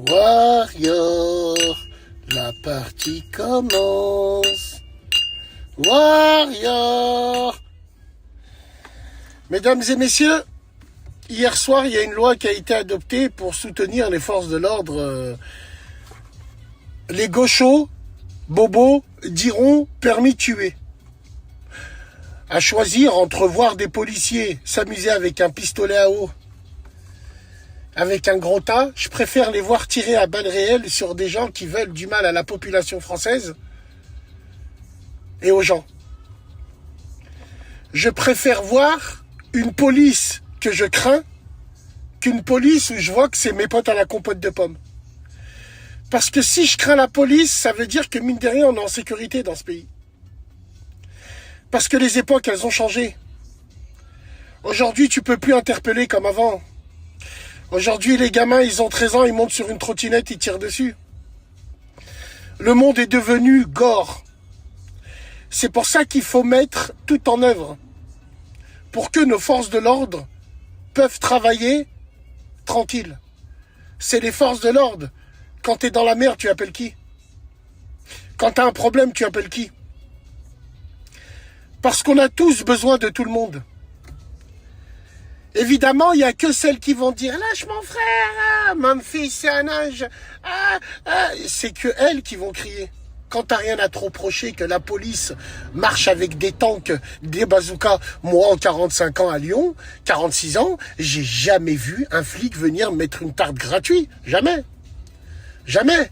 Warrior, la partie commence. Warrior. Mesdames et messieurs, hier soir, il y a une loi qui a été adoptée pour soutenir les forces de l'ordre. Les gauchos, bobos, diront permis de tuer. À choisir entre voir des policiers s'amuser avec un pistolet à eau, avec un gros tas, je préfère les voir tirer à balles réelles sur des gens qui veulent du mal à la population française et aux gens. Je préfère voir une police que je crains qu'une police où je vois que c'est mes potes à la compote de pommes. Parce que si je crains la police, ça veut dire que mine de rien, on est en sécurité dans ce pays. Parce que les époques, elles ont changé. Aujourd'hui, tu peux plus interpeller comme avant. Aujourd'hui, les gamins, ils ont 13 ans, ils montent sur une trottinette, ils tirent dessus. Le monde est devenu gore. C'est pour ça qu'il faut mettre tout en œuvre pour que nos forces de l'ordre peuvent travailler tranquille. C'est les forces de l'ordre. Quand t'es dans la merde, tu appelles qui? Quand t'as un problème, tu appelles qui? Parce qu'on a tous besoin de tout le monde. Évidemment, il n'y a que celles qui vont dire « Lâche mon frère, mon fils, c'est un ange. » C'est que elles qui vont crier. Quand t'as rien à te reprocher, que la police marche avec des tanks, des bazookas. Moi, en 45 ans à Lyon, 46 ans, j'ai jamais vu un flic venir me mettre une tarte gratuite. Jamais. Jamais.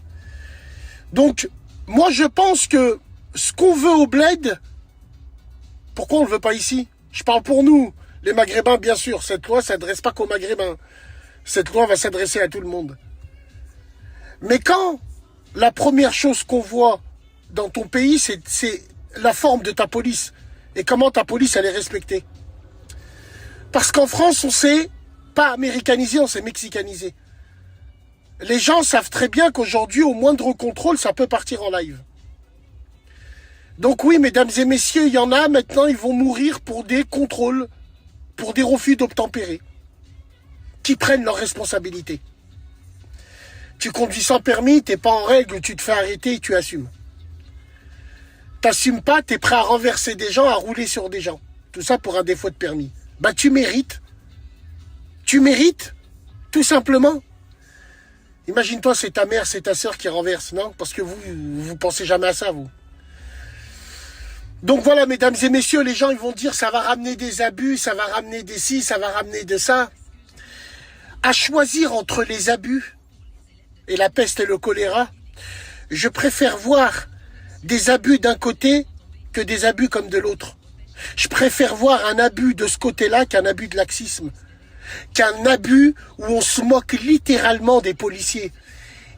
Donc, moi, je pense que ce qu'on veut au bled, pourquoi on ne le veut pas ici? Je parle pour nous. Les Maghrébins, bien sûr, cette loi ne s'adresse pas qu'aux Maghrébins. Cette loi va s'adresser à tout le monde. Mais quand la première chose qu'on voit dans ton pays, c'est la forme de ta police et comment ta police, elle est respectée. Parce qu'en France, on s'est pas américanisé, on s'est mexicanisé. Les gens savent très bien qu'aujourd'hui, au moindre contrôle, ça peut partir en live. Donc oui, mesdames et messieurs, il y en a maintenant, ils vont mourir pour des contrôles, pour des refus d'obtempérer, qui prennent leurs responsabilités. Tu conduis sans permis, t'es pas en règle, tu te fais arrêter et tu assumes. T'assumes pas, t'es prêt à renverser des gens, à rouler sur des gens. Tout ça pour un défaut de permis. Bah tu mérites. Tu mérites, tout simplement. Imagine-toi, c'est ta mère, c'est ta sœur qui renverse, non? Parce que vous pensez jamais à ça, vous. Donc voilà, mesdames et messieurs, les gens, ils vont dire ça va ramener des abus, ça va ramener des ci, ça va ramener de ça. À choisir entre les abus et la peste et le choléra, je préfère voir des abus d'un côté que des abus comme de l'autre. Je préfère voir un abus de ce côté-là qu'un abus de laxisme, qu'un abus où on se moque littéralement des policiers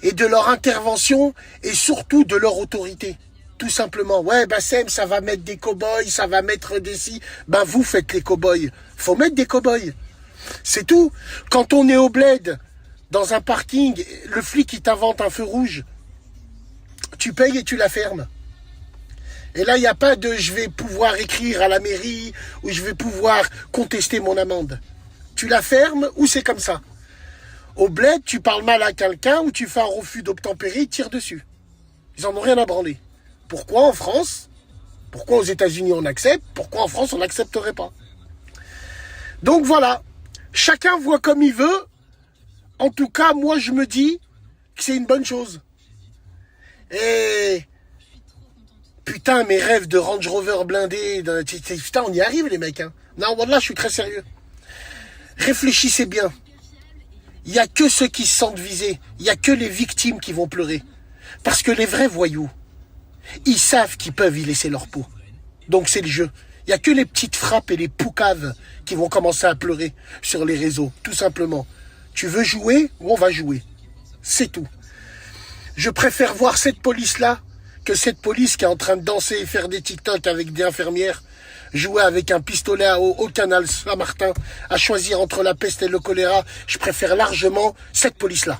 et de leur intervention et surtout de leur autorité. Tout simplement, ouais, Bassem, ça va mettre des cow-boys, ça va mettre des si. Ben, vous faites les cow-boys. Faut mettre des cow-boys. C'est tout. Quand on est au bled, dans un parking, le flic, il t'invente un feu rouge. Tu payes et tu la fermes. Et là, il n'y a pas de je vais pouvoir écrire à la mairie ou je vais pouvoir contester mon amende. Tu la fermes ou c'est comme ça. Au bled, tu parles mal à quelqu'un ou tu fais un refus d'obtempérer, ils tirent dessus. Ils en ont rien à branler. Pourquoi en France? Pourquoi aux États-Unis on accepte? Pourquoi en France on n'accepterait pas? Donc voilà, chacun voit comme il veut. En tout cas, moi je me dis que c'est une bonne chose. Et putain, mes rêves de Range Rover blindé, putain, on y arrive les mecs. Hein. Non, voilà, je suis très sérieux. Réfléchissez bien. Il n'y a que ceux qui se sentent visés. Il n'y a que les victimes qui vont pleurer. Parce que les vrais voyous, ils savent qu'ils peuvent y laisser leur peau. Donc c'est le jeu. Il n'y a que les petites frappes et les poucaves qui vont commencer à pleurer sur les réseaux. Tout simplement. Tu veux jouer? On va jouer. C'est tout. Je préfère voir cette police-là que cette police qui est en train de danser et faire des TikTok avec des infirmières, jouer avec un pistolet à eau au canal Saint-Martin, à choisir entre la peste et le choléra. Je préfère largement cette police-là.